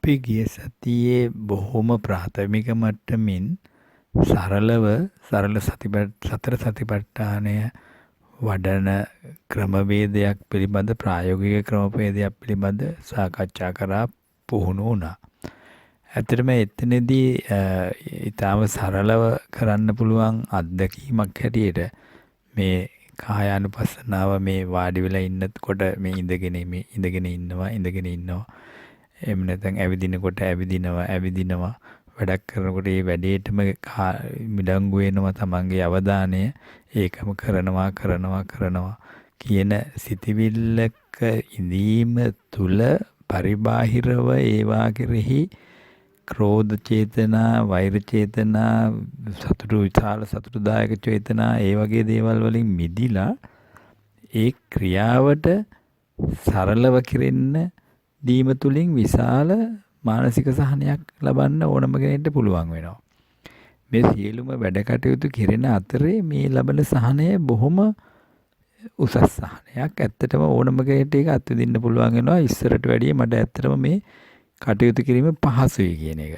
අපි ගිය සතියේ බොහොම ප්‍රාථමික මට්ටමින් සරල සතර සතිපට්ඨානය වඩන ක්‍රමවේදයක් පිළිබඳ ප්‍රායෝගික ක්‍රමවේදයක් පිළිබඳ සාකච්ඡා කරා පුහුණු වුණා. ඇත්තටම එතනදී ඊටාම සරලව කරන්න පුළුවන් අත්දැකීමක් හැටියට මේ කායානුපස්සනාව මේ වාඩි වෙලා ඉන්නකොට මේ ඉඳගෙන ඉන්නවා එහෙම නැත්නම් ඇවිදිනකොට ඇවිදිනවා වැඩක් කරනකොට ඒ වැඩේටම මිඩංගු වෙනවා තමන්ගේ අවධානය ඒකම කරනවා කියන සිතවිල්ලක ඉඳීම තුල පරිබාහිරව ඒවා කෙරෙහි ක්‍රෝධ චේතනා, වෛර චේතනා, සතුටුදායක චේතනා ඒ වගේ දේවල් වලින් මිදිලා ඒ ක්‍රියාවට සරලව කෙරෙන්න දීම තුලින් විශාල මානසික සහනයක් ලබන්න ඕනම කෙනෙක්ට පුළුවන් වෙනවා. මේ සියලුම වැඩ කටයුතු කෙරෙන අතරේ මේ ලබන සහනය බොහොම උසස් සහනයක්. ඇත්තටම ඕනම කෙනෙක්ට ඒක අත්විඳින්න පුළුවන් වෙනවා. ඉස්සරට වැඩිය මට ඇත්තටම මේ කටයුතු කිරීම පහසුයි කියන එක.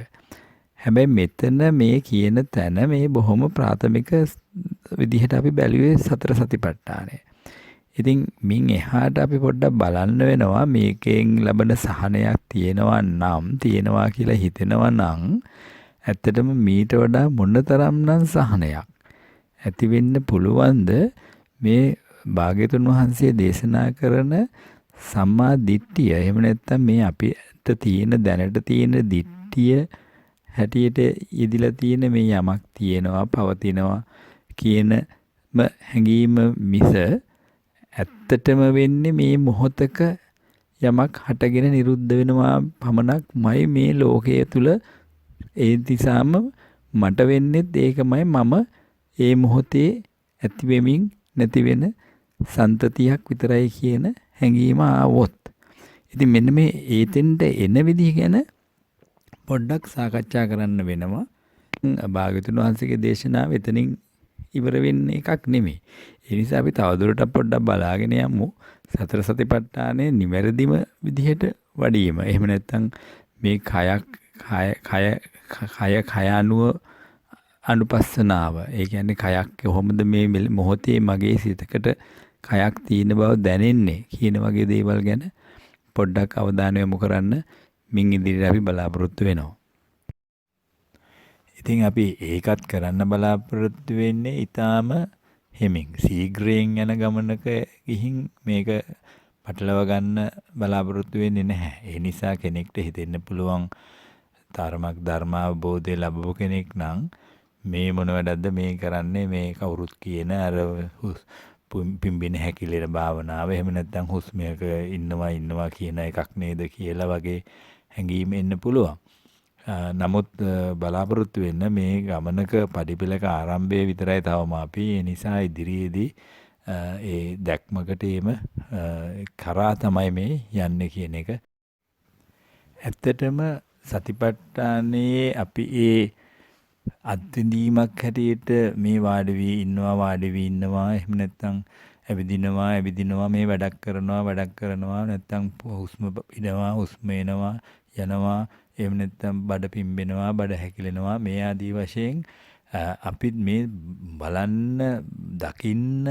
හැබැයි මෙතන මේ කියන තැන මේ බොහොම ප්‍රාථමික විදිහට අපි බැලුවේ සතර සතිපට්ඨානය. ඉතින් මින් එහාට අපි පොඩ්ඩක් බලන්න වෙනවා මේකෙන් ලැබෙන සහනයක් තියෙනවා කියලා හිතෙනවා නම් ඇත්තටම මීට වඩා මොනතරම්නම් සහනයක් ඇති වෙන්න පුළුවන්ද මේ භාග්‍යතුන් වහන්සේ දේශනා කරන සම්මා දිට්ඨිය. එහෙම නැත්නම් මේ අපිට තියෙන දැනට තියෙන දිට්ඨිය හැටියට යෙදිලා තියෙන මේ යමක් තියෙනවා පවතිනවා කියනම හැඟීම මිස ඇත්තටම වෙන්නේ මේ මොහොතක යමක් හටගෙන නිරුද්ධ වෙනවා පමණක්මයි මේ ලෝකයේ තුල. ඒ නිසාම මට වෙන්නේත් ඒකමයි. මම ඒ මොහොතේ ඇති වෙමින් නැති වෙන සන්තතියක් විතරයි කියන හැඟීම ආවොත්. ඉතින් මෙන්න මේ ඒතෙන්ට එන විදිහ ගැන පොඩ්ඩක් සාකච්ඡා කරන්න වෙනවා. භාග්‍යවතුන් වහන්සේගේ දේශනාව එතනින් ඉවර වෙන්නේ එකක් නෙමෙයි. ඒ නිසා අපි තවදුරටත් පොඩ්ඩක් බලාගෙන යමු. සතර සතිපට්ඨානයේ නිවැරදිම විදිහට වඩීම. එහෙම නැත්නම් මේ කය අනුව අනුපස්සනාව. ඒ කියන්නේ කයක් කොහොමද මේ මොහොතේ මගේ සිතකට කයක් තියෙන බව දැනෙන්නේ කියන වගේ දේවල් ගැන පොඩ්ඩක් අවධානය යොමු කරන්න මින් ඉදිරියට අපි බලාපොරොත්තු වෙනවා. ඉතින් අපි ඒකත් කරන්න බලාපොරොත්තු වෙන්නේ ඊටාම හෙමින් ශීඝ්‍රයෙන් යන ගමනක ගිහින් මේක පටලව ගන්න බලාපොරොත්තු වෙන්නේ නැහැ. ඒ නිසා කෙනෙක්ට හිතෙන්න පුළුවන් තරමක් ධර්මාවබෝධය ලැබුව කෙනෙක් නම් මේ මොන වැඩක්ද මේ කරන්නේ මේ කවුරුත් කියන අර පිම්බින හැකිලෙන භාවනාව එහෙම නැත්නම් හුස්මයක ඉන්නවා කියන එකක් නේද කියලා වගේ හැඟීම් එන්න පුළුවන්. නමුත් බලාපොරොත්තු වෙන්න මේ ගමනක පඩිපෙළක ආරම්භය විතරයි තවම අපි. ඒ නිසා ඉදිරියේදී ඒ දැක්මකට එීම කරා තමයි මේ යන්නේ කියන එක. ඇත්තටම සතිපට්ඨානයේ අපි ඒ අත්විඳීමක් හැටියට මේ වාඩි වී ඉන්නවා එහෙම නැත්නම් ඇවිදිනවා මේ වැඩක් කරනවා නැත්නම් හුස්ම පිනවා හුස්ම එනවා යනවා එහෙම නැත්නම් බඩ පිම්බෙනවා බඩ හැකිලෙනවා මේ ආදී වශයෙන් අපි මේ බලන්න දකින්න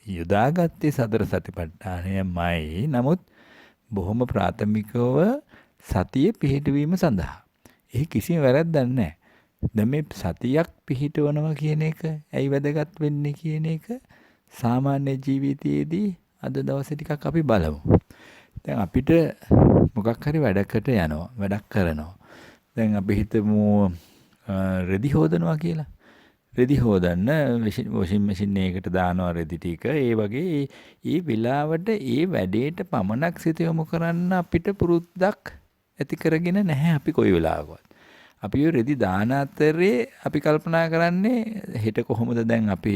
යොදාගත්තේ සතර සතිපට්ඨානයමයි. නමුත් බොහොම ප්‍රාථමිකව සතිය පිහිටවීම සඳහා. ඒ කිසිම වැරැද්දක් නැහැ. දැන් මේ සතියක් පිහිටවනවා කියන එක ඇයි වැදගත් වෙන්නේ කියන එක සාමාන්‍ය ජීවිතයේදී අද දවසේ ටිකක් අපි බලමු. දැන් අපිට මොකක් හරි වැඩකට යනවා වැඩක් කරනවා. දැන් අපි හිතමු රෙදි හොදනවා කියලා. රෙදි හොදන්න වොෂින් මැෂින් එකකට දානවා රෙදි ටික. ඒ වගේ ඒ වෙලාවට ඒ වැඩේට පමණක් සිත යොමු කරන්න අපිට පුරුද්දක් ඇති කරගෙන නැහැ අපි කොයි වෙලාවකවත්. අපි ඔය රෙදි දාන අතරේ අපි කල්පනා කරන්නේ හෙට කොහොමද දැන් අපි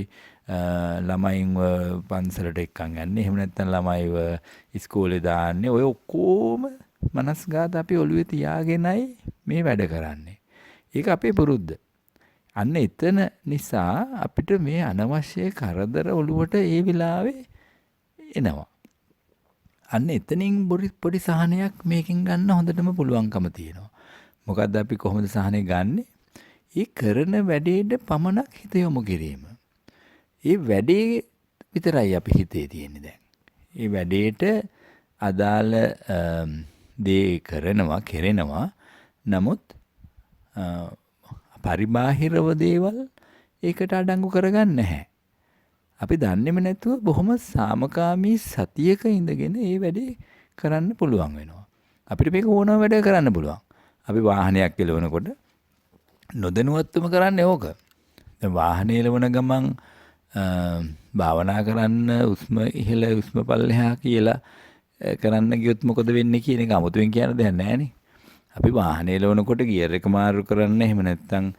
ළමයින්ව පන්සලට එක්කන් යන්නේ. එහෙම නැත්නම් ළමයිව ඉස්කෝලේ දාන්නේ. ඔය ඔක්කොම මනස්ගත අපි ඔළුවේ තියාගෙනයි මේ වැඩ කරන්නේ. ඒක අපේ පුරුද්ද. අන්න එතන නිසා අපිට මේ අනවශ්‍ය කරදර ඔළුවට ඒ වෙලාවේ එනවා. අන්න එතනින් පොඩි සහනයක් මේකෙන් ගන්න හොඳටම පුළුවන්කම තියෙනවා. මොකද්ද අපි කොහොමද සහනය ගන්නෙ? ඒ කරන වැඩේට පමණක් හිත යොමු කිරීම. ඒ වැඩේ විතරයි අපි හිතේ තියෙන්නේ දැන්. ඒ වැඩේට අදාළ දේ කෙරෙනවා. නමුත් පරිබාහිරව දේවල් ඒකට අඩංගු කරගන්නේ නැහැ. අපි දන්නේම නැතුව බොහොම සාමකාමී සතියක ඉඳගෙන ඒ වැඩේ කරන්න පුළුවන් වෙනවා. අපිට මේක ඕනම වැඩ කරන්න පුළුවන්. අපි වාහනයක් එලවනකොට නොදැනුවත්වම කරන්නේ ඕක. දැන් වාහනේ එලවන ගමන් භාවනා කරන්න උස්ම ඉහළ උස්ම පල්ලෙහා කියලා කරන්න ගියොත් මොකද වෙන්නේ කියන එක 아무තුවෙන් කියන්න දෙයක් නැහැනේ. අපි වාහනේ එලවනකොට ගියර් එක මාරු කරන්න එහෙම නැත්නම්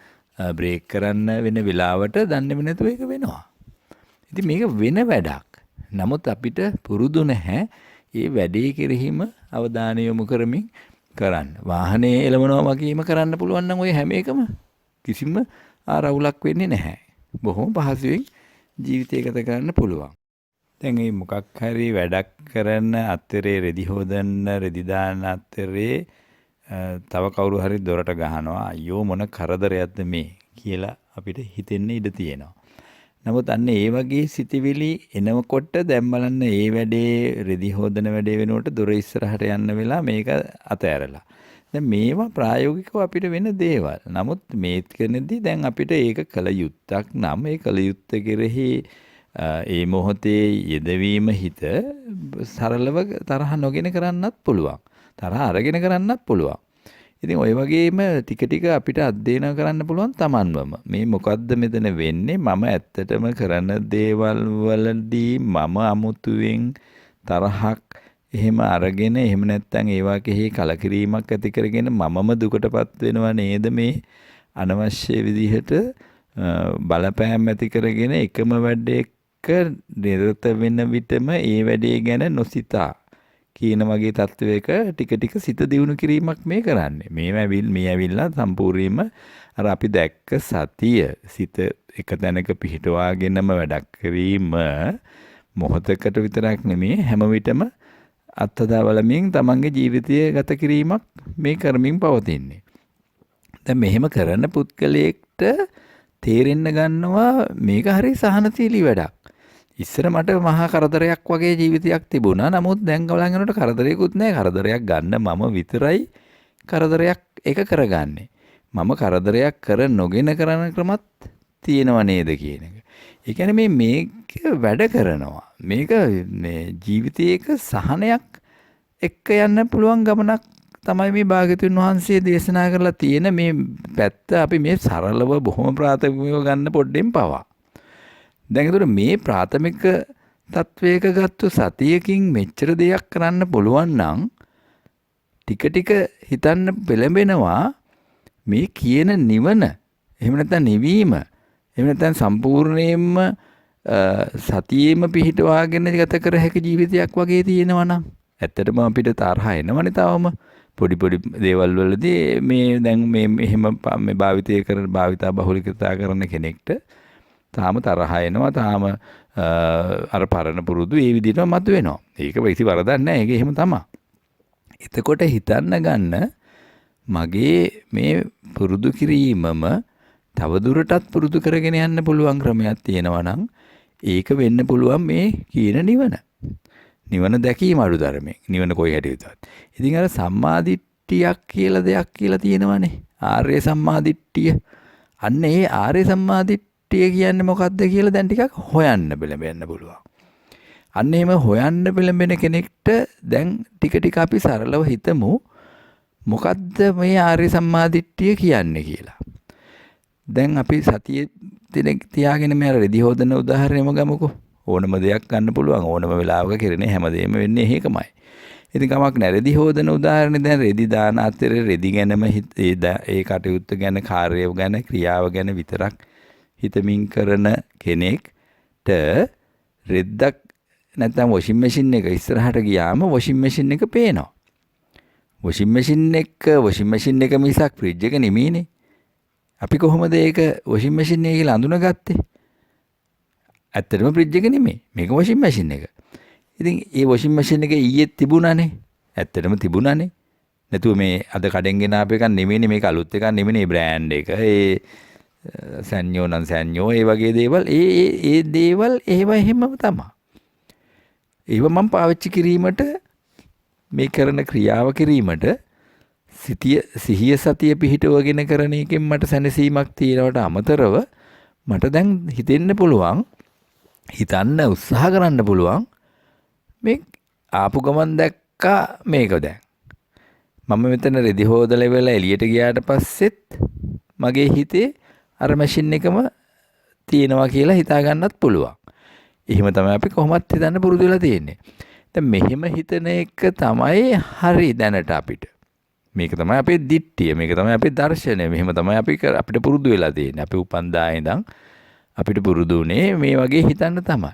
බ්‍රේක් කරන්න වෙන වෙලාවට දන්නේම නැතුව ඒක වෙනවා. ඉතින් මේක වෙන වැඩක්. නමුත් අපිට පුරුදු නැහැ මේ වැඩේ කෙරෙහිම අවධානය යොමු කරමින් කරන්න. වාහනේ එලවනවා වගේම කරන්න පුළුවන් නම් ඔය හැම එකම කිසිම ආරවුලක් වෙන්නේ නැහැ. බොහොම පහසුවෙන් ජීවිතය ගත කරන්න පුළුවන්. දැන් මේ මොකක් හරි වැඩක් කරන අතරේ රෙදි හොදන්න රෙදි දාන අතරේ තව කවුරු හරි දොරට ගහනවා අයියෝ මොන කරදරයක්ද මේ කියලා අපිට හිතෙන්න ඉඩ තියෙනවා. නමුත් අන්න ඒ වගේ සිතිවිලි එනකොට දැන් බලන්න ඒ වැඩේ රෙදි හොදන වැඩේ වෙනකොට දොර ඉස්සරහට යන්න වෙලා මේක අතෑරලා. දැන් මේවා ප්‍රායෝගිකව අපිට වෙන දේවල්. නමුත් මේ කරනදී දැන් අපිට ඒක කළ යුත්තක් නම් ඒ කළ යුත්ත කෙරෙහි ඒ මොහොතේ යෙදවීම හිත සරලව තරහ නොගෙන කරන්නත් පුළුවන්. තරහ අරගෙන කරන්නත් පුළුවන්. ඉතින් ওই වගේම ටික ටික අපිට අධ්‍යයනය කරන්න පුළුවන් Tamanවම. මේ මොකද්ද මෙතන වෙන්නේ? මම ඇත්තටම කරන දේවල් වලදී මම අමුතුවෙන් තරහක් එහෙම අරගෙන එහෙම නැත්නම් ඒවා කෙහි කලකිරීමක් ඇති කරගෙන මමම දුකටපත් වෙනවා නේද මේ අනවශ්‍ය විදිහට බලපෑම් ඇති කරගෙන එකම වැඩේක නිරත වෙන විටම ඒ වැඩේ ගැන නොසිතා කියන වගේ තත්වයක ටික ටික සිත දියුණු කිරීමක් මේ කරන්නේ. මේ ඇවිල්ලා සම්පූර්ණයෙන්ම අර අපි දැක්ක සතිය සිත එක තැනක පිහිටවාගෙනම වැඩක් කිරීම මොහොතකට විතරක් නෙමෙයි හැම විටම අත්දැකවලමින් තමන්ගේ ජීවිතය ගත කිරීමක් මේ කරමින් පවතින්නේ. දැන් මෙහෙම කරන පුද්ගලයෙක්ට තේරෙන්න ගන්නවා මේක හරි සහනශීලී වැඩක්. ඉස්සර මට මහා කරදරයක් වගේ ජීවිතයක් තිබුණා. නමුත් දැන් ගලන් යනකොට කරදරයක්වත් නැහැ. කරදරයක් ගන්න මම විතරයි කරදරයක් එක කරගන්නේ. මම කරදරයක් කර නොගෙන කරන ක්‍රමත් තියෙනව නේද කියන එක. ඒ කියන්නේ මේක වැඩ කරනවා. මේක මේ ජීවිතයේක සහනයක් එක්ක යන්න පුළුවන් ගමනක් තමයි මේ භාග්‍යතුන් වහන්සේ දේශනා කරලා තියෙන මේ පැත්ත අපි මේ සරලව බොහොම ප්‍රාථමිකව ගන්න පොඩ්ඩෙන් පවා. දැන් ඒතර මේ ප්‍රාථමික තත්වයක ගත්ත සතියකින් මෙච්චර දෙයක් කරන්න පුළුවන් නම් ටික ටික හිතන්න පෙළඹෙනවා මේ කියන නිවන එහෙම නැත්නම් නිවීම එහෙම නැත්නම් සම්පූර්ණයෙන්ම සතියේම පිහිටවාගෙන ගත කර හැකි ජීවිතයක් වගේ තියෙනවා නම් ඇත්තටම අපිට තරහ එනවනේ තාවම පොඩි දේවල් වලදී මේ දැන් මේ එහෙම මේ භාවිතා බහුලීකృత කරන කෙනෙක්ට තාම තරහ එනවා තාම අර පරණ පුරුදු ඒ විදිහටම මතුවෙනවා. ඒක වෙයිසි වරදක් නැහැ. ඒක එහෙම තමයි. එතකොට හිතන්න ගන්න මගේ මේ පුරුදු කිරීමම තවදුරටත් පුරුදු කරගෙන යන්න පුළුවන් ක්‍රමයක් තියෙනවා නම් ඒක වෙන්න පුළුවන් මේ කියන නිවන. නිවන දැකීම අඩුතරමේ. නිවන කොයි හැටියටද? ඉතින් අර සම්මාදිට්ඨියක් කියලා දෙයක් කියලා තියෙනවනේ. ආර්ය සම්මාදිට්ඨිය. අන්න ඒ ආර්ය සම්මාදිට්ඨිය කියන්නේ මොකක්ද කියලා දැන් ටිකක් හොයන්න බැලෙන්න පුළුවන්. අන්න එහෙම හොයන්න පෙළඹෙන කෙනෙක්ට දැන් ටික ටික අපි සරලව හිතමු මොකද්ද මේ ආර්ය සම්මාදිට්ඨිය කියන්නේ කියලා. දැන් අපි සතියේ තියාගෙන මේ රෙදි හොදන උදාහරණයම ගමුකෝ. ඕනම දෙයක් ගන්න පුළුවන්. ඕනම වෙලාවක කරන්නේ හැමදේම වෙන්නේ ඒකමයි. ඉතින් කමක් නැහැ. රෙදි හොදන උදාහරණේ දැන් රෙදි දාන අතරේ රෙදි ගැනම ඒ කටයුත්ත ගැන කාර්යය ගැන ක්‍රියාව ගැන විතරක් හිතමින් කරන කෙනෙක්ට රෙද්දක් නැත්නම් වොෂින් මැෂින් එක ඉස්සරහට ගියාම වොෂින් මැෂින් එක පේනවා. වොෂින් මැෂින් එක මිසක් ෆ්‍රිජ් එක නෙමෙයිනේ. අපි කොහොමද ඒක වොෂින් මැෂින් එක කියලා අඳුනගත්තේ? ඇත්තටම ෆ්‍රිජ් එක නෙමෙයි. මේක වොෂින් මැෂින් එක. ඉතින් ඒ වොෂින් මැෂින් එක ඊයේ තිබුණානේ. ඇත්තටම තිබුණානේ. නැතුව මේ අද කඩෙන් ගෙන ආපු එකක් නෙමෙයිනේ, මේක අලුත් එකක් නෙමෙයිනේ, බ්‍රෑන්ඩ් එක. සැන්යෝ නම් සැන්යෝ ඒ වගේ දේවල් ඒ දේවල් ඒවා එහෙමම තමයි. ඒව මම පාවිච්චි කිරීමට, මේ කරන ක්‍රියාව කිරීමට සිහිය සතිය පිහිටවගෙන කරන එකෙන් මට සැනසීමක් තියෙනවට අමතරව මට දැන් හිතෙන්න පුළුවන්, හිතන්න උත්සාහ කරන්න පුළුවන්, මේ ආපු ගමන් දැක්කා මේක දැන් මම මෙතන රෙදි හොදලා වෙලා එළියට ගියාට පස්සෙත් මගේ හිතේ අර මැෂින් එකම තියෙනවා කියලා හිතා ගන්නත් පුළුවන්. එහෙම තමයි අපි කොහොමත් හිතන්න පුරුදු වෙලා තියෙන්නේ. දැන් මෙහෙම හිතන එක තමයි හරි දැනට අපිට. මේක තමයි අපේ දිට්ඨිය, මේක තමයි අපේ දර්ශනය. මෙහෙම තමයි අපිට පුරුදු වෙලා තියෙන්නේ. අපි උපන්දා ඉඳන් අපිට පුරුදු උනේ මේ වගේ හිතන්න තමයි.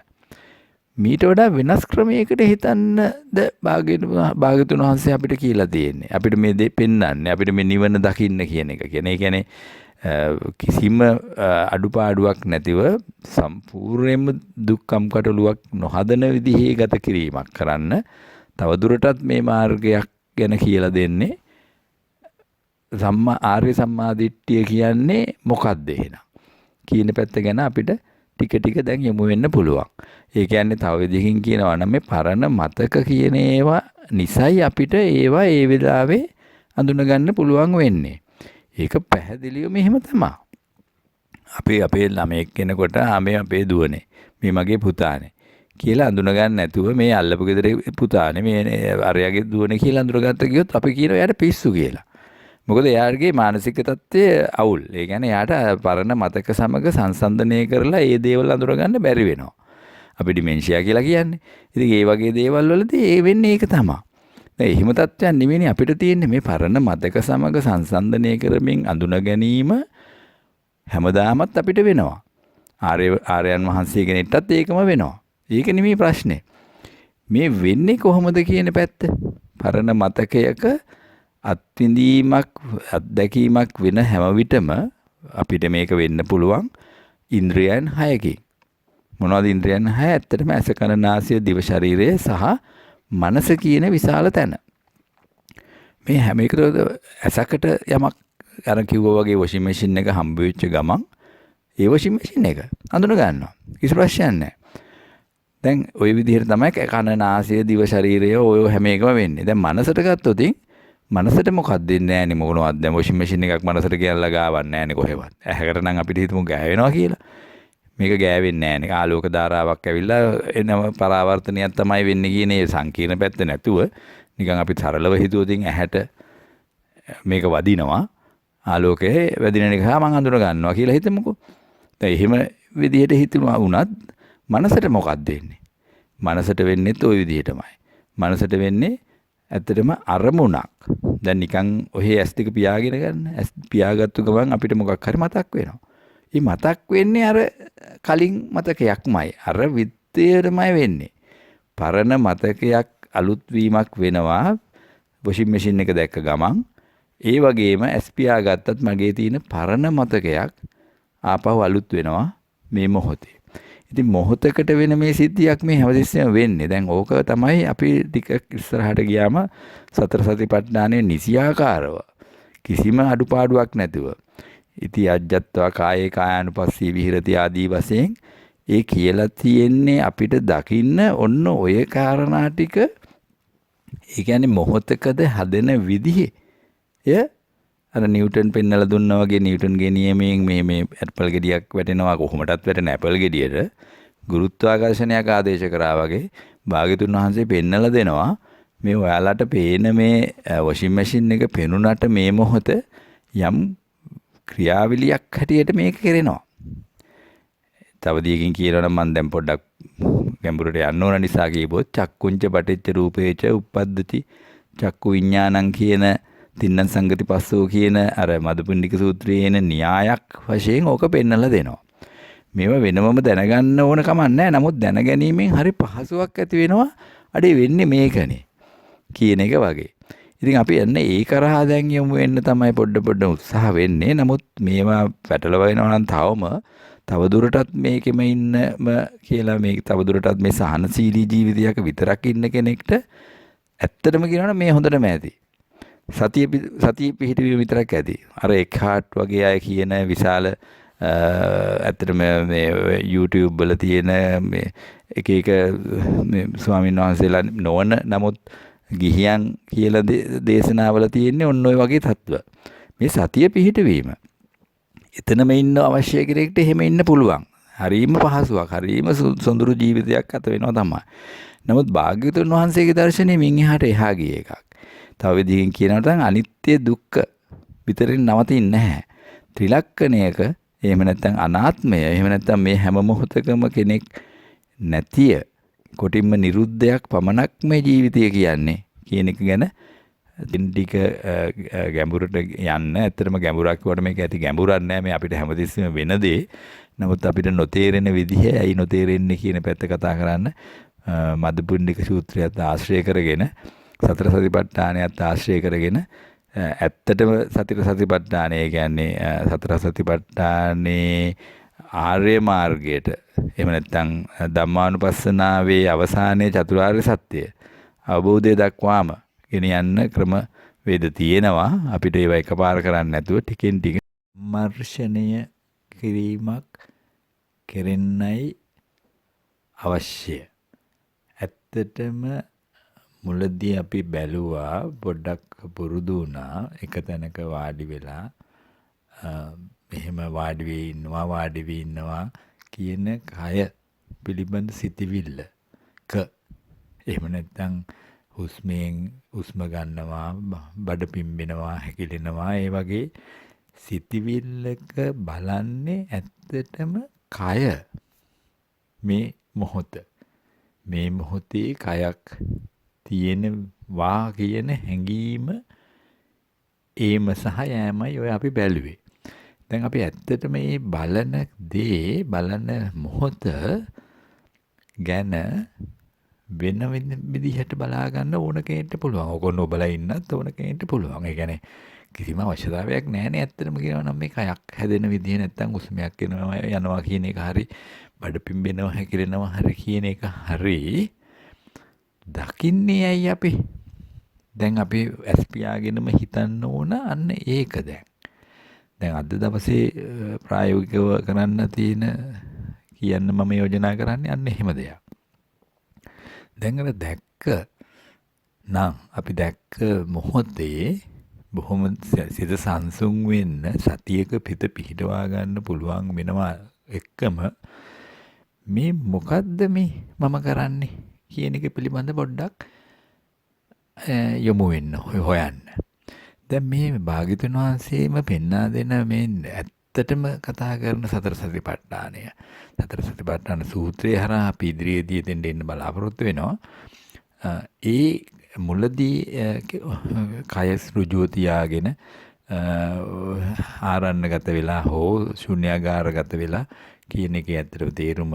මීට වඩා වෙනස් ක්‍රමයකට හිතන්නද භාග්‍යවතුන් වහන්සේ අපිට කියලා තියෙන්නේ. අපිට මේ දේ පෙන්වන්නේ, අපිට මේ නිවන දකින්න කියන එක. ඒ කියන්නේ කිසිම අඩුපාඩුවක් නැතිව සම්පූර්ණයෙන්ම දුක්ඛම් කටලුවක් නොහදන විදිහේ ගත කිරීමක් කරන්න තවදුරටත් මේ මාර්ගයක් ගැන කියලා දෙන්නේ. ආර්ය සම්මාදිට්ඨිය කියන්නේ මොකක්ද එහෙනම් කියන පැත්ත ගැන අපිට ටික ටික දැන් යමු වෙන්න පුළුවන්. ඒ කියන්නේ තව විදිහකින් කියනවා නම් මේ පරණ මතක කියන ඒවා නිසයි අපිට ඒවා ඒ වෙලාවේ අඳුන ගන්න පුළුවන් වෙන්නේ. ඒක පැහැදිලිවම එහෙම තමයි. අපේ ළමයෙක් කෙනකොට අපේ දුවනේ, මේ මගේ පුතානේ කියලා අඳුන ගන්න නැතුව මේ අල්ලපු ගෙදර පුතානේ, මේ අරයාගේ දුවනේ කියලා අඳුරගත්ත ගියොත් අපි කියනවා එයාට පිස්සු කියලා. මොකද එයාගේ මානසික තත්ත්වය අවුල්. ඒ කියන්නේ එයාට පරණ මතක සමග සංසන්දනය කරලා ඒ දේවල් අඳුරගන්න බැරි වෙනවා. අපි ඩිමෙන්ෂියා කියලා කියන්නේ. ඉතින් ඒ වගේ දේවල් වලදී ඒ වෙන්නේ ඒක තමයි. දැන් එහෙම තත්ත්වයක් නෙමෙයිනේ අපිට තියෙන්නේ. මේ පරණ මතක සමග සංසන්දනය කරමින් අඳුන ගැනීම හැමදාමත් අපිට වෙනවා. ආර්යයන් වහන්සේ කෙනෙක්ටත් ඒකම වෙනවා. ඒක නෙමෙයි ප්‍රශ්නේ. මේ වෙන්නේ කොහොමද කියන පැත්ත. පරණ මතකයක අත්විඳීමක්, අත්දැකීමක් වෙන හැම විටම අපිට මේක වෙන්න පුළුවන් ඉන්ද්‍රියයන් 6කින්. මොනවද ඉන්ද්‍රියයන් 6? ඇත්තටම ඇස, කන, නාසය, දිව, ශරීරය සහ මනස කියන විශාල තැන. මේ හැම එකකට ඇසකට යමක් අර කිව්වා වගේ වොෂින් මැෂින් එක හම්බ වෙච්ච ගමන් ඒ වොෂින් මැෂින් එක අඳුන ගන්නවා. කිසි ප්‍රශ්නයක් නැහැ. දැන් ওই විදිහට තමයි කන, නාසය, දිව, ශරීරය ඔය හැම එකම වෙන්නේ. දැන් මනසට ගත්තොත් මනසට මොකක්ද දෙන්නේ නැහනේ මොනවද. දැන් වොෂින් මැෂින් එකක් මනසට කියලා ගාවන්නේ නැහනේ කොහෙවත්. ඇහැකට නම් අපිට හිතමු ගෑවෙනවා කියලා. මේක ගෑවෙන්නේ නැහනේ. ආලෝක ධාරාවක් ඇවිල්ලා එනම පරාවර්තනයක් තමයි වෙන්නේ කියන ඒ සංකීර්ණ පැත්ත නැතුව නිකන් අපි සරලව හිතුවොත් ඇහැට මේක වදිනවා. ආලෝකයේ වැදින එක මම අඳුර ගන්නවා කියලා හිතමුකෝ. දැන් එහෙම විදිහට හිතුවා වුණත් මනසට මොකක්ද දෙන්නේ? මනසට වෙන්නේත් ওই විදිහටමයි. මනසට වෙන්නේ ඇත්තටම අරමුණක්. දැන් නිකන් ඔහේ ඇස් ටික පියාගෙන ගන්න. ඇස් පියාගත්තු ගමන් අපිට මොකක් හරි මතක් වෙනවා. මේ මතක් වෙන්නේ අර කලින් මතකයක්මයි. අර විත්තරමයි වෙන්නේ. පරණ මතකයක් අලුත් වීමක් වෙනවා වොෂින් මැෂින් එක දැක්ක ගමන්. ඒ වගේම ඇස් පියාගත්තත් මගේ තියෙන පරණ මතකයක් ආපහු අලුත් වෙනවා මේ මොහොතේ. ඉතින් මොහොතකට වෙන මේ සිද්ධියක් මේ හැමතිස්සෙම වෙන්නේ. දැන් ඕක තමයි අපි ටික ඉස්සරහට ගියාම සතර සතිපට්ඨානයේ නිසියාකාරව කිසිම අඩුපාඩුවක් නැතුව ඉති අජ්ජත්වා කායේ කායානුපස්සී විහෙරති ආදී වශයෙන් ඒ කියලා තියෙන්නේ අපිට දකින්න ඔන්න ඔය කාරණා ටික. ඒ කියන්නේ මොහොතකද හදන විදිහේ අර නිව්ටන් පෙන්නලා දුන්නා වගේ නිව්ටන්ගේ නියමයෙන් මේ ඇපල් ගෙඩියක් වැටෙනවා කොහොමදත් වැටෙන ඇපල් ගෙඩියට ගුරුත්වාකර්ෂණයක් ආදේශ කරා වගේ භාග්‍යතුන් වහන්සේ පෙන්නලා දෙනවා මේ ඔයාලට පේන මේ වොෂින් මැෂින් එක පෙනුනට මේ මොහොත යම් ක්‍රියාවලියක් හැටියට මේක කරනවා. තව දියකින් කියනවා නම් මම දැන් පොඩ්ඩක් ගැඹුරට යන්න ඕන නිසා කියපොත් චක්කුංච පටිච්ච රූපේච උප්පද්දති චක්කු විඥානං කියන තින්න සංගති පස්සෝ කියන අර මදුපුණ්ඩික සූත්‍රයේ එන න්‍යායක් වශයෙන් ඕක පෙන්නලා දෙනවා. මේව වෙනමම දැනගන්න ඕන කමක් නැහැ. නමුත් දැනගැනීමෙන් හරි පහසුවක් ඇති වෙනවා. අඩේ වෙන්නේ මේකනේ කියන එක වගේ. ඉතින් අපි යන්නේ ඒ කරහා දැන් යමු වෙන්න තමයි පොඩ උත්සාහ වෙන්නේ. නමුත් මේවා පැටලව වෙනවා නම් තවදුරටත් මේකෙම ඉන්නම කියලා මේ තවදුරටත් මේ සහනශීලී ජීවිතයක විතරක් ඉන්න කෙනෙක්ට ඇත්තටම කියනවනම් මේ හොඳටම ඇති. සතිය පිහිටවීම විතරක් ඇති. අර එක්හාට් වගේ අය කියන විශාල ඇත්තටම මේ YouTube වල තියෙන මේ එක මේ ස්වාමීන් වහන්සේලා නොවන නමුත් ගිහියන් කියලා දේශනාවල තියෙන්නේ ඔන්න ඔය වගේ තත්ත්ව. මේ සතිය පිහිටවීම. එතනම ඉන්න අවශ්‍ය කෙනෙක්ට එහෙම ඉන්න පුළුවන්. හරීම පහසුවක්. හරීම සොඳුරු ජීවිතයක් ගත වෙනවා තමයි. නමුත් භාග්‍යවතුන් වහන්සේගේ දර්ශනය මින් එහාට එහා ගිය එකක්. තව විදිහකින් කියනකොට අනිත්‍ය දුක්ඛ විතරින් නවතින්නේ නැහැ. ත්‍රිලක්ෂණයක එහෙම නැත්නම් අනාත්මය එහෙම නැත්නම් මේ හැම මොහොතකම කෙනෙක් නැතිය කොටින්ම නිරුද්ධයක් පමණක් මේ ජීවිතය කියන්නේ කියන එක ගැන ටික ගැඹුරට යන්න. ඇත්තටම ගැඹුරක් වට මේක ඇති ගැඹුරක් නෑ. මේ අපිට හැමතිස්සෙම වෙන දේ. නමුත් අපිට නොතේරෙන විදිහ ඇයි නොතේරෙන්නේ කියන පැත්ත කතා කරන්න මදුපුණ්ඩික සූත්‍රයත් ආශ්‍රය කරගෙන සතර සතිපට්ඨානයත් ආශ්‍රය කරගෙන ඇත්තටම සතර සතිපට්ඨානය කියන්නේ සතර සතිපට්ඨානේ ආර්ය මාර්ගයට එහෙම නැත්නම් ධම්මානුපස්සනාවේ අවසානයේ චතුරාර්ය සත්‍ය අවබෝධය දක්වාම ගෙන යන්න ක්‍රම වේද තියෙනවා. අපිට ඒව එකපාර කරන්න නැතුව ටිකෙන් ටික මර්ෂණය කිරීමක් කෙරෙන්නයි අවශ්‍ය. ඇත්තටම මුලදී අපි බැලුවා පොඩ්ඩක් පුරුදු වුණා එක තැනක වාඩි වෙලා එහෙම වාඩි වී ඉන්නවා කියන කය පිළිබඳ සිතිවිල්ලක එහෙම නැත්නම් හුස්ම ගන්නවා බඩ පිම්බෙනවා හැකිලෙනවා ඒ වගේ සිතිවිල්ලක බලන්නේ ඇත්තටම කය මේ මොහොතේ කයක් තියෙනවා කියන හැඟීම ඒම සහ යෑමයි ඔය අපි බැලුවේ. දැන් අපි ඇත්තටම මේ බලන මොහොත ගැන වෙන විදිහට බලා ගන්න ඕන කෙනෙක්ට පුළුවන්. ඕක නොබලා ඉන්නත් ඕන කෙනෙක්ට පුළුවන්. ඒ කියන්නේ කිසිම අවශ්‍යතාවයක් නැහැනේ ඇත්තටම කියනවා නම් මේ කයක් හැදෙන විදිහ නැත්තම් උස්මයක් යනවා කියන එක හරි බඩ පිම්බෙනවා හැකිලෙනවා හරි කියන එක හරි දකින්නේ ඇයි අපි? දැන් අපි ඇස් පියාගෙනම හිතන්න ඕන අන්න ඒක දැන් අද දවසේ ප්‍රායෝගිකව කරන්න තියෙන කියන්න මම යෝජනා කරන්නේ අන්න එහෙම දෙයක්. දැන් අර අපි දැක්ක මොහොතේ බොහොම සිත සංසුන් වෙන්න සතියක පිට පිහිටවා ගන්න පුළුවන් වෙනවා එක්කම මේ මොකද්ද මේ මම කරන්නේ කියන එක පිළිබඳ පොඩ්ඩක් යොමු වෙන්න හොයන්න. දැන් මේ භාග්‍යවතුන් වහන්සේම පෙන්වා දෙන මේ ඇත්තටම කතා කරන සතර සතිපට්ඨානය. සතර සතිපට්ඨාන සූත්‍රය හරහා අපි ඉදිරියේදී දෙන්න බලාපොරොත්තු වෙනවා. ඒ මුලදී කය ඍජුව තියාගෙන ආරණ්‍යගත වෙලා හෝ ශුන්‍යාගාරගත වෙලා කියන එකේ ඇත්තටම තේරුම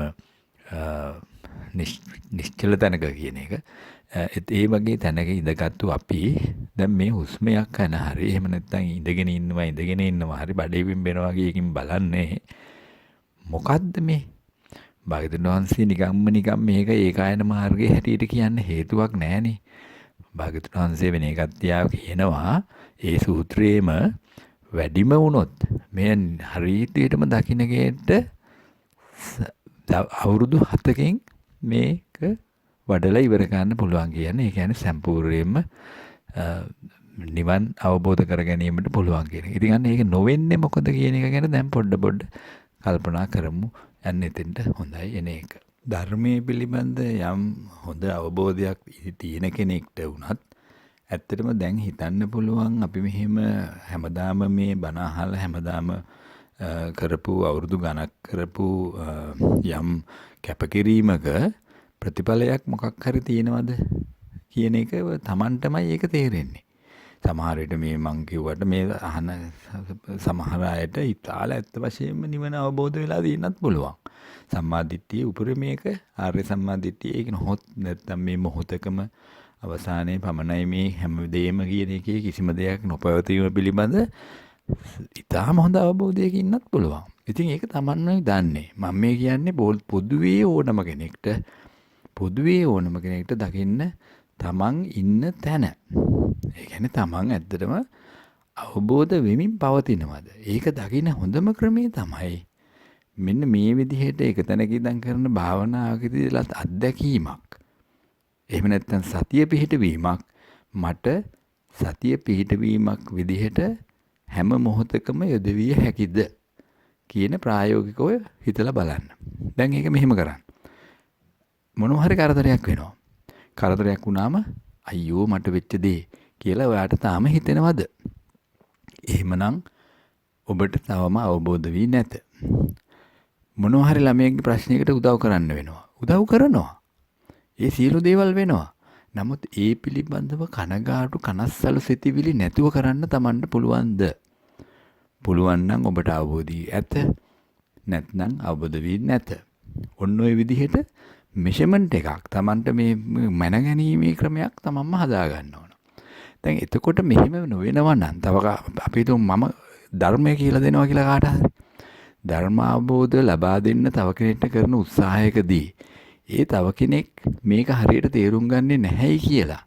නිශ්චල තැනක කියන එක. ඒ වගේ තැනක ඉඳගත්තු අපි දැන් මේ හුස්මයක් ගන්න හරි එහෙම නැත්නම් ඉඳගෙන ඉන්නවා හරි බඩේ පිම්බෙනවා වගේ එකකින් බලන්නේ මොකද්ද මේ? භාග්‍යවතුන් වහන්සේ නිකම් මේක ඒකායන මාර්ගයේ හැටියට කියන්න හේතුවක් නැහැනේ. භාග්‍යවතුන් වහන්සේ වෙන එකක් තියා කියනවා ඒ සූත්‍රයේම වැඩිම වුණොත් මේ හරියටම දකින්නකේට අවුරුදු 7කින් මේක වඩලා ඉවර ගන්න පුළුවන් කියන්නේ. ඒ කියන්නේ සම්පූර්ණයෙන්ම නිවන් අවබෝධ කර ගැනීමට පුළුවන් කියන එක. ඉතින් අන්න ඒක නොවෙන්නේ මොකද කියන එක ගැන දැන් පොඩ්ඩ කල්පනා කරමු. යන්න එතෙන්ට හොඳයි එන එක. ධර්මයේ පිළිබඳ යම් හොඳ අවබෝධයක් තියෙන කෙනෙක්ට වුණත් ඇත්තටම දැන් හිතන්න පුළුවන් අපි මෙහෙම හැමදාම මේ බණ අහලා හැමදාම කරපු අවුරුදු ගණක් කරපු යම් කැපකිරීමක ප්‍රතිඵලයක් මොකක් හරි තියෙනවද කියන එක Tamanටමයි ඒක තේරෙන්නේ. සමහර විට මේ මං කිව්වට මේ අහන සමහර අයට ඉතාල ඇත්ත වශයෙන්ම නිවන අවබෝධ වෙලා තියෙන්නත් පුළුවන්. සම්මාදිට්ඨිය උපරිමයක ආර්ය සම්මාදිට්ඨිය ඒක නොහොත් නැත්නම් මේ මොහොතකම අවසානයේ පමණයි මේ හැම දෙයක්ම කියන එකේ කිසිම දෙයක් නොපවතීම පිළිබඳ ඉතාම හොඳ අවබෝධයක ඉන්නත් පුළුවන්. ඉතින් ඒක තමන්මයි දන්නේ. මම මේ කියන්නේ පොදුවේ ඕනම කෙනෙක්ට දකින්න තමන් ඉන්න තැන. ඒ කියන්නේ තමන් ඇත්තටම අවබෝධ වෙමින් පවතිනවද? ඒක දකින්න හොඳම ක්‍රමේ තමයි මෙන්න මේ විදිහට එක තැනක ඉඳන් කරන භාවනාවකදීලත් අත්දැකීමක්. එහෙම නැත්නම් සතිය පිහිටවීමක් මට සතිය පිහිටවීමක් විදිහට හැම මොහොතකම යොදවිය හැකිද කියන ප්‍රායෝගිකව හිතලා බලන්න. දැන් ඒක මෙහෙම කරන්න. මොනවා හරි කරදරයක් වෙනවා. කරදරයක් වුණාම අයියෝ මට වෙච්ච දේ කියලා ඔයාට තාම හිතෙනවද? එහෙමනම් ඔබට තවම අවබෝධ වී නැත. මොනවා හරි ළමයෙක්ගේ ප්‍රශ්නයකට උදව් කරන්න වෙනවා. උදව් කරනවා. ඒ සියලු දේවල් වෙනවා. නමුත් ඒ පිළිබඳව කනගාටු කනස්සලු සිතිවිලි නැතුව කරන්න Tamanට පුළුවන්ද? පුළුවන් නම් ඔබට අවබෝධී ඇත. නැත්නම් අවබෝධ වී නැත. ඔන්න ඔය විදිහට මෙෂර්මන්ට් එකක් Tamanට මේ මැනගැනීමේ ක්‍රමයක් Tamanම හදා ගන්න ඕන. දැන් එතකොට මෙහෙම නොවෙනවා නම් තව අපි මම ධර්මය කියලා දෙනවා කියලා කාට හරි ධර්ම අවබෝධ ලබා දෙන්න තව කෙනෙක්ට කරන උත්සාහයකදී ඒ තව කෙනෙක් මේක හරියට තේරුම් ගන්නේ නැහැයි කියලා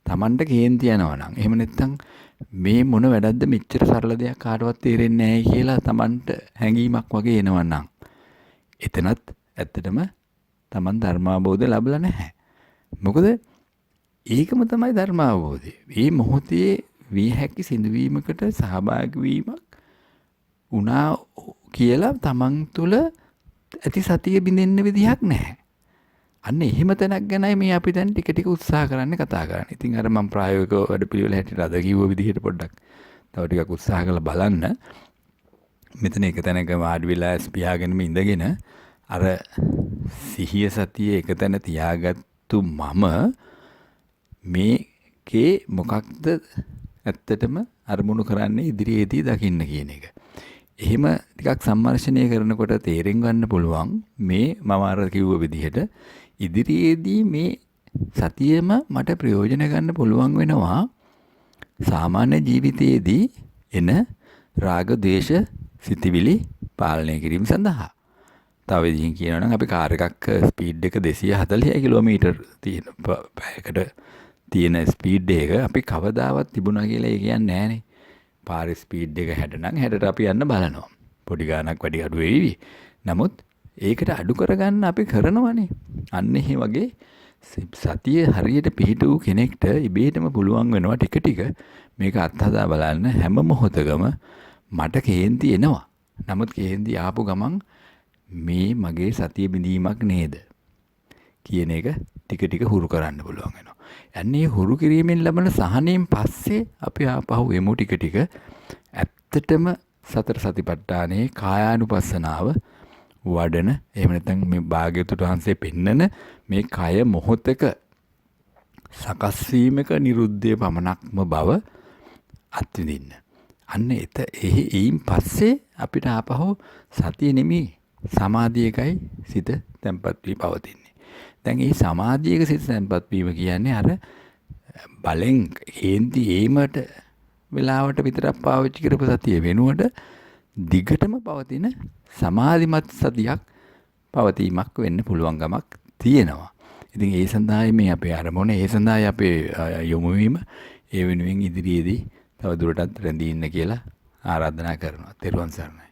Tamanට කේන්ති යනවා නම් එහෙම නැත්නම් මේ මොන වැඩක්ද මෙච්චර සරල දෙයක් කාටවත් තේරෙන්නේ නැහැ කියලා Tamanට හැඟීමක් වගේ එනවා නම් එතනත් ඇත්තටම Taman ධර්මාවබෝධය ලැබලා නැහැ. මොකද ඒකම තමයි ධර්මාවබෝධය. මේ මොහොතේ වී හැකි සිදුවීමකට සහභාගී වීමක් උනා කියලා Taman තුල ඇති සතිය බින්දෙන්න විදිහක් නැහැ. අන්න එහෙම තැනක් ගැනයි මේ අපි දැන් ටික ටික උත්සාහ කරන්න කතා කරන්නේ. ඉතින් අර මම ප්‍රායෝගිකව වැඩපිළිවෙල හැටියට අද කිව්ව විදිහට පොඩ්ඩක් තව ටිකක් උත්සාහ කරලා බලන්න. මෙතන එක තැනක වාඩි වෙලා ස්පියාගෙනම ඉඳගෙන අර සිහිය සතිය එක තැන තියාගත්තු මම මේකේ මොකක්ද ඇත්තටම අරමුණු කරන්නේ ඉදිරියේදී දකින්න කියන එක. එහෙම ටිකක් සම්මර්ෂණය කරනකොට තේරෙන් ගන්න පුළුවන් මේ මම අර කිව්ව විදිහට ඉදිරියේදී මේ සතියෙම මට ප්‍රයෝජන ගන්න පුළුවන් වෙනවා සාමාන්‍ය ජීවිතයේදී එන රාග ද්වේෂ සිතිවිලි පාලනය කිරීම සඳහා. තව විදිහින් කියනවා නම් අපි කාර් එකක් ස්පීඩ් එක 240 කිලෝමීටර් තියෙන පැයකට තියෙන ස්පීඩ් එක අපි කවදාවත් තිබුණා කියලා ඒ කියන්නේ නැහනේ. පාරේ ස්පීඩ් එක 60 නම් 60ට අපි යන්න බලනවා. පොඩි ගාණක් වැඩි අඩු වෙවි. නමුත් ඒකට අඩු කරගන්න අපි කරනවනේ. අන්න ඒ වගේ සතිය හරියට පිහිටු කෙනෙක්ට ඉබේටම පුළුවන් වෙනවා ටික ටික මේක අත්හදා බලන්න හැම මොහොතකම මට කේන්ති එනවා. නමුත් කේන්ති ආපු ගමන් මේ මගේ සතිය බිඳීමක් නේද කියන එක ටික ටික හුරු කරන්න පුළුවන් වෙනවා. යන්නේ හුරු කිරීමෙන් ලැබෙන සහනයෙන් පස්සේ අපි ආපහු එමු ටික ටික ඇත්තටම සතර සතිපට්ඨානයේ කායානුපස්සනාව වඩන එහෙම නැත්නම් මේ භාග්‍යවතුන් වහන්සේ පෙන්නන මේ කය මොහොතක සකස් වීමක නිරුද්ධය පමණක්ම බව අත්විඳින්න. අන්න එයින් පස්සේ අපිට ආපහු සතිය නෙමෙයි සමාධියකයි සිත තැම්පත් වී පවතින්නේ. දැන් මේ සමාධියක සිත තැම්පත් වීම කියන්නේ අර බලෙන් හේන්ති ඒමට වෙලාවට විතරක් පාවිච්චි කරපු සතිය වෙනුවට දිගටම පවතින සමාධිමත් සතියක් පවතීමක් වෙන්න පුළුවන් ගමක් තියෙනවා. ඉතින් ඒ සඳහායි මේ අපේ අරමුණ, ඒ සඳහායි අපේ යොමු වීම, ඒ වෙනුවෙන් ඉදිරියේදී තව දුරටත් රැඳී ඉන්න කියලා ආරාධනා කරනවා. තෙරුවන් සරණයි.